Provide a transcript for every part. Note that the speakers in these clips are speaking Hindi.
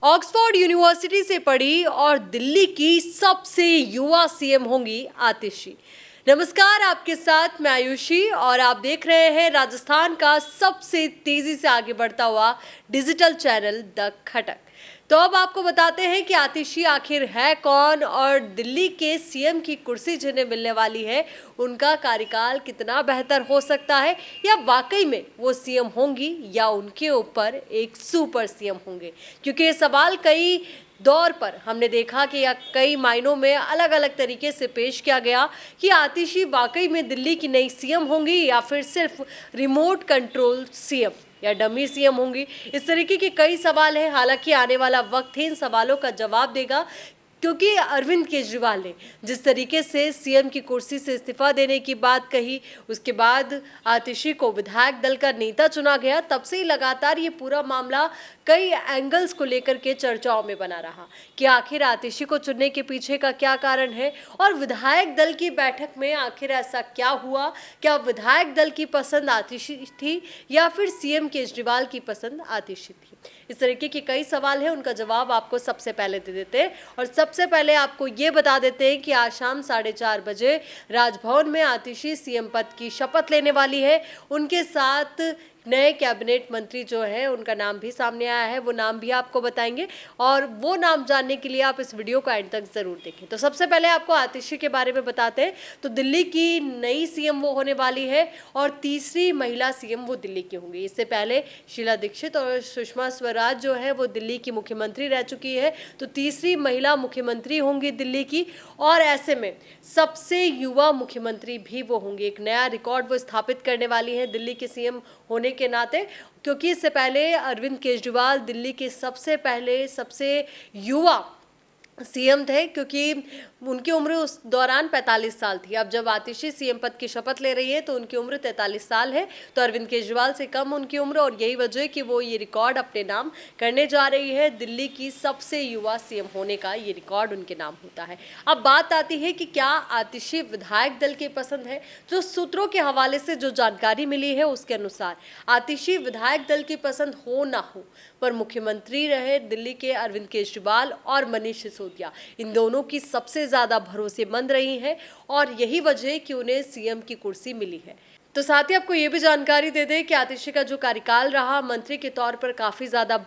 ऑक्सफोर्ड यूनिवर्सिटी से पढ़ी और दिल्ली की सबसे युवा सीएम होंगी आतिशी। नमस्कार, आपके साथ मैं आयुषी और आप देख रहे हैं राजस्थान का सबसे तेजी से आगे बढ़ता हुआ डिजिटल चैनल द खटक। तो अब आपको बताते हैं कि आतिशी आखिर है कौन और दिल्ली के सीएम की कुर्सी जिन्हें मिलने वाली है उनका कार्यकाल कितना बेहतर हो सकता है, या वाकई में वो सीएम होंगी या उनके ऊपर एक सुपर सीएम होंगे। क्योंकि ये सवाल कई दौर पर हमने देखा कि या कई मायनों में अलग अलग तरीके से पेश किया गया कि आतिशी वाकई में दिल्ली की नई सीएम होंगी या फिर सिर्फ रिमोट कंट्रोल सीएम या डमी सीएम होंगी। इस तरीके के कई सवाल हैं। हालांकि आने वाला वक्त इन सवालों का जवाब देगा, क्योंकि अरविंद केजरीवाल ने जिस तरीके से सीएम की कुर्सी से इस्तीफा देने की बात कही, उसके बाद आतिशी को विधायक दल का नेता चुना गया, तब से ही लगातार ये पूरा मामला कई एंगल्स को लेकर के चर्चाओं में बना रहा कि आखिर आतिशी को चुनने के पीछे का क्या कारण है और विधायक दल की बैठक में आखिर ऐसा क्या हुआ। क्या विधायक दल की पसंद आतिशी थी या फिर सीएम केजरीवाल की पसंद आतिशी थी। इस तरीके के कई सवाल हैं, उनका जवाब आपको सबसे पहले दे देते हैं। और सबसे पहले आपको ये बता देते हैं कि आज शाम 4:30 बजे राजभवन में आतिशी सीएम पद की शपथ लेने वाली है। उनके साथ नए कैबिनेट मंत्री जो है उनका नाम भी सामने आया है, वो नाम भी आपको बताएंगे और वो नाम जानने के लिए आप इस वीडियो को एंड तक जरूर देखें। तो सबसे पहले आपको आतिशी के बारे में बताते हैं। तो दिल्ली की नई सीएम वो होने वाली है और तीसरी महिला सीएम वो दिल्ली की होंगी। इससे पहले शीला दीक्षित और सुषमा स्वराज जो है वो दिल्ली की मुख्यमंत्री रह चुकी है, तो तीसरी महिला मुख्यमंत्री होंगी दिल्ली की। और ऐसे में सबसे युवा मुख्यमंत्री भी वो होंगी। एक नया रिकॉर्ड वो स्थापित करने वाली है दिल्ली के सीएम होने के नाते, क्योंकि इससे पहले अरविंद केजरीवाल दिल्ली के सबसे युवा सीएम थे, क्योंकि उनकी उम्र उस दौरान 45 साल थी। अब जब आतिशी सीएम पद की शपथ ले रही है तो उनकी उम्र 43 साल है, तो अरविंद केजरीवाल से कम उनकी उम्र, और यही वजह है कि वो ये रिकॉर्ड अपने नाम करने जा रही है। दिल्ली की सबसे युवा सीएम होने का ये रिकॉर्ड उनके नाम होता है। अब बात आती है कि क्या आतिशी विधायक दल की पसंद है। जो सूत्रों के हवाले से जो जानकारी मिली है उसके अनुसार आतिशी विधायक दल की पसंद हो ना हो, पर मुख्यमंत्री रहे दिल्ली के अरविंद केजरीवाल और मनीष सिसोदिया, इन दोनों की सबसे ज्यादा भरोसेमंद रही हैं और यही वजह है कि उन्हें सीएम की कुर्सी मिली है। तो साथ ही आपको ये भी जानकारी दे दें कि आतिशी का जो कार्यकाल रहा मंत्री के तौर पर काफी ज्यादा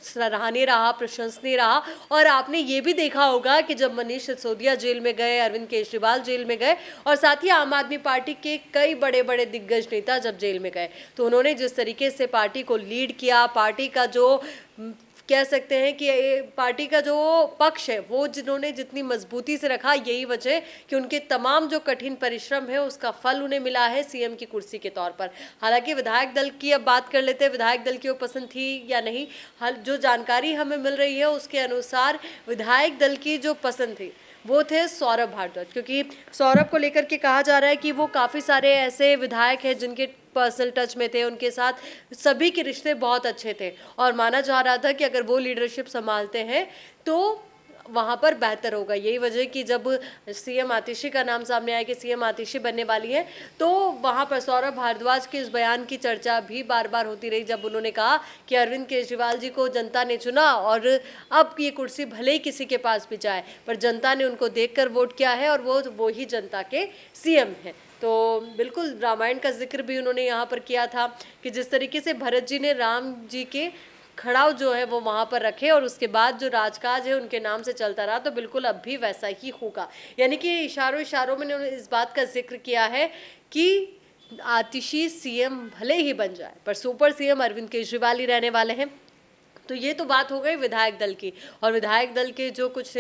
सराहनीय रहा, प्रशंसनीय रहा। और आपने ये भी देखा होगा कि जब मनीष सिसोदिया जेल में गए, अरविंद केजरीवाल जेल में गए और साथ ही आम आदमी पार्टी के कई बड़े बड़े दिग्गज नेता जब जेल में गए, तो उन्होंने जिस तरीके से पार्टी को लीड किया, पार्टी का जो कह सकते हैं कि पार्टी का जो पक्ष है वो जिन्होंने जितनी मजबूती से रखा, यही वजह कि उनके तमाम जो कठिन परिश्रम है उसका फल उन्हें मिला है सीएम की कुर्सी के तौर पर। हालांकि विधायक दल की अब बात कर लेते हैं, विधायक दल की वो पसंद थी या नहीं। जो जानकारी हमें मिल रही है उसके अनुसार विधायक दल की जो पसंद थी वो थे सौरभ भारद्वाज, क्योंकि सौरभ को लेकर के कहा जा रहा है कि वो काफ़ी सारे ऐसे विधायक हैं जिनके पर्सनल टच में थे, उनके साथ सभी के रिश्ते बहुत अच्छे थे और माना जा रहा था कि अगर वो लीडरशिप संभालते हैं तो वहाँ पर बेहतर होगा। यही वजह कि जब सीएम आतिशी का नाम सामने आया कि सीएम आतिशी बनने वाली है, तो वहाँ पर सौरभ भारद्वाज के इस बयान की चर्चा भी बार बार होती रही, जब उन्होंने कहा कि अरविंद केजरीवाल जी को जनता ने चुना और अब ये कुर्सी भले ही किसी के पास भी जाए, पर जनता ने उनको देखकर वोट किया है और वो ही जनता के सीएम हैं। तो बिल्कुल रामायण का जिक्र भी उन्होंने यहाँ पर किया था कि जिस तरीके से भरत जी ने राम जी के खड़ाव जो है वो वहाँ पर रखे और उसके बाद जो राजकाज है उनके नाम से चलता रहा, तो बिल्कुल अब भी वैसा ही होगा। यानी कि इशारों में उन्होंने इस बात का जिक्र किया है कि आतिशी सीएम भले ही बन जाए पर सुपर सीएम अरविंद केजरीवाल ही रहने वाले हैं। तो ये तो बात हो गई विधायक दल की। और विधायक दल के जो कुछ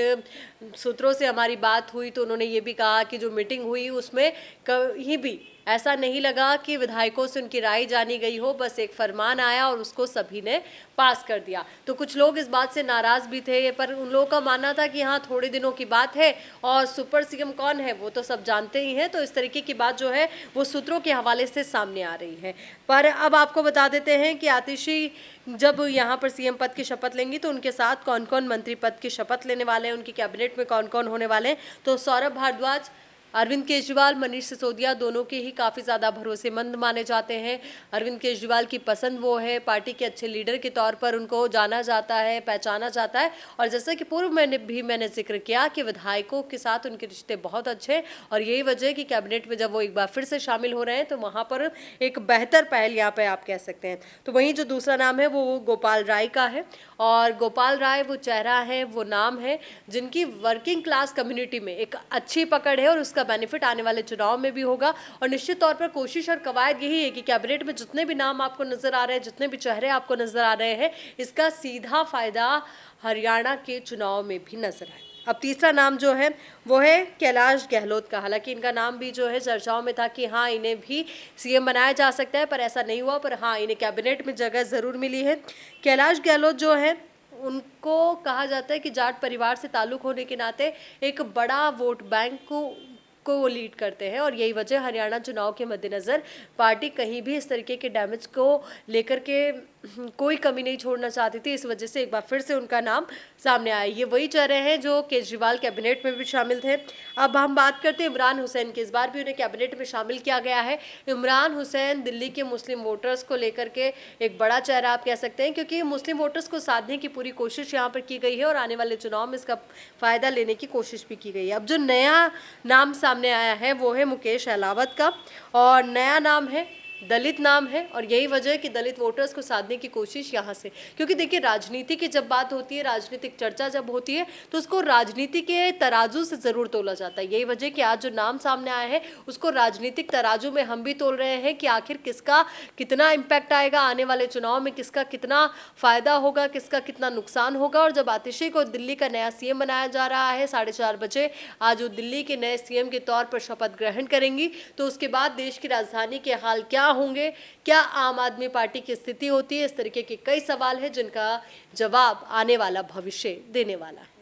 सूत्रों से हमारी बात हुई तो उन्होंने ये भी कहा कि जो मीटिंग हुई उसमें कहीं भी ऐसा नहीं लगा कि विधायकों से उनकी राय जानी गई हो, बस एक फरमान आया और उसको सभी ने पास कर दिया। तो कुछ लोग इस बात से नाराज भी थे, पर उन लोगों का मानना था कि हाँ थोड़े दिनों की बात है और सुपर सीएम कौन है वो तो सब जानते ही हैं। तो इस तरीके की बात जो है वो सूत्रों के हवाले से सामने आ रही है। पर अब आपको बता देते हैं कि आतिशी जब यहाँ पर सीएम पद की शपथ लेंगी तो उनके साथ कौन कौन मंत्री पद की शपथ लेने वाले हैं, उनकी कैबिनेट में कौन कौन होने वाले हैं। तो सौरभ भारद्वाज अरविंद केजरीवाल, मनीष सिसोदिया दोनों के ही काफ़ी ज़्यादा भरोसेमंद माने जाते हैं। अरविंद केजरीवाल की पसंद वो है, पार्टी के अच्छे लीडर के तौर पर उनको जाना जाता है, पहचाना जाता है। और जैसा कि पूर्व मैंने ज़िक्र किया कि विधायकों के साथ उनके रिश्ते बहुत अच्छे हैं और यही वजह है कि कैबिनेट में जब वो एक बार फिर से शामिल हो रहे हैं तो वहाँ पर एक बेहतर पहल यहाँ पे आप कह सकते हैं। तो वहीं जो दूसरा नाम है वो गोपाल राय का है और गोपाल राय वो चेहरा है, वो नाम है जिनकी वर्किंग क्लास कम्युनिटी में एक अच्छी पकड़ है और उसका बेनिफिट आने वाले चुनाव में भी होगा। और निश्चित तौर पर कोशिश और कवायद यही है कि कैबिनेट में जितने भी नाम आपको नजर आ रहे हैं, जितने भी चेहरे आपको नजर आ रहे हैं, इसका सीधा फायदा हरियाणा के चुनाव में भी नजर आए। अब तीसरा नाम जो है वो है कैलाश गहलोत का। हालांकि इनका नाम भी जो है चर्चाओं में था कि हाँ इन्हें भी सीएम बनाया जा सकता है, पर ऐसा नहीं हुआ। पर हाँ इन्हें कैबिनेट में जगह ज़रूर मिली है। कैलाश गहलोत जो है उनको कहा जाता है कि जाट परिवार से ताल्लुक़ होने के नाते एक बड़ा वोट बैंक को वो लीड करते हैं और यही वजह हरियाणा चुनाव के मद्देनज़र पार्टी कहीं भी इस तरीके के डैमेज को लेकर के कोई कमी नहीं छोड़ना चाहती थी। इस वजह से एक बार फिर से उनका नाम सामने आया। ये वही चेहरे हैं जो केजरीवाल कैबिनेट में भी शामिल थे। अब हम बात करते हैं इमरान हुसैन की। इस बार भी उन्हें कैबिनेट में शामिल किया गया है। इमरान हुसैन दिल्ली के मुस्लिम वोटर्स को लेकर के एक बड़ा चेहरा आप कह सकते हैं, क्योंकि मुस्लिम वोटर्स को साधने की पूरी कोशिश यहाँ पर की गई है और आने वाले चुनाव में इसका फ़ायदा लेने की कोशिश भी की गई है। अब जो नया नाम सामने आया है वो है मुकेश अहलावत का और नया नाम है, दलित नाम है और यही वजह है कि दलित वोटर्स को साधने की कोशिश यहाँ से, क्योंकि देखिए राजनीति की जब बात होती है, राजनीतिक चर्चा जब होती है तो उसको राजनीति के तराजू से ज़रूर तोला जाता है। यही वजह कि आज जो नाम सामने आया है उसको राजनीतिक तराजू में हम भी तोल रहे हैं कि आखिर किसका कितना इम्पैक्ट आएगा आने वाले चुनाव में, किसका कितना फ़ायदा होगा, किसका कितना नुकसान होगा। और जब आतिशी को दिल्ली का नया सीएम बनाया जा रहा है, 4:30 बजे आज वो दिल्ली के नए सीएम के तौर पर शपथ ग्रहण करेंगी, तो उसके बाद देश की राजधानी के हाल क्या होंगे, क्या आम आदमी पार्टी की स्थिति होती है, इस तरीके के कई सवाल हैं जिनका जवाब आने वाला भविष्य देने वाला है।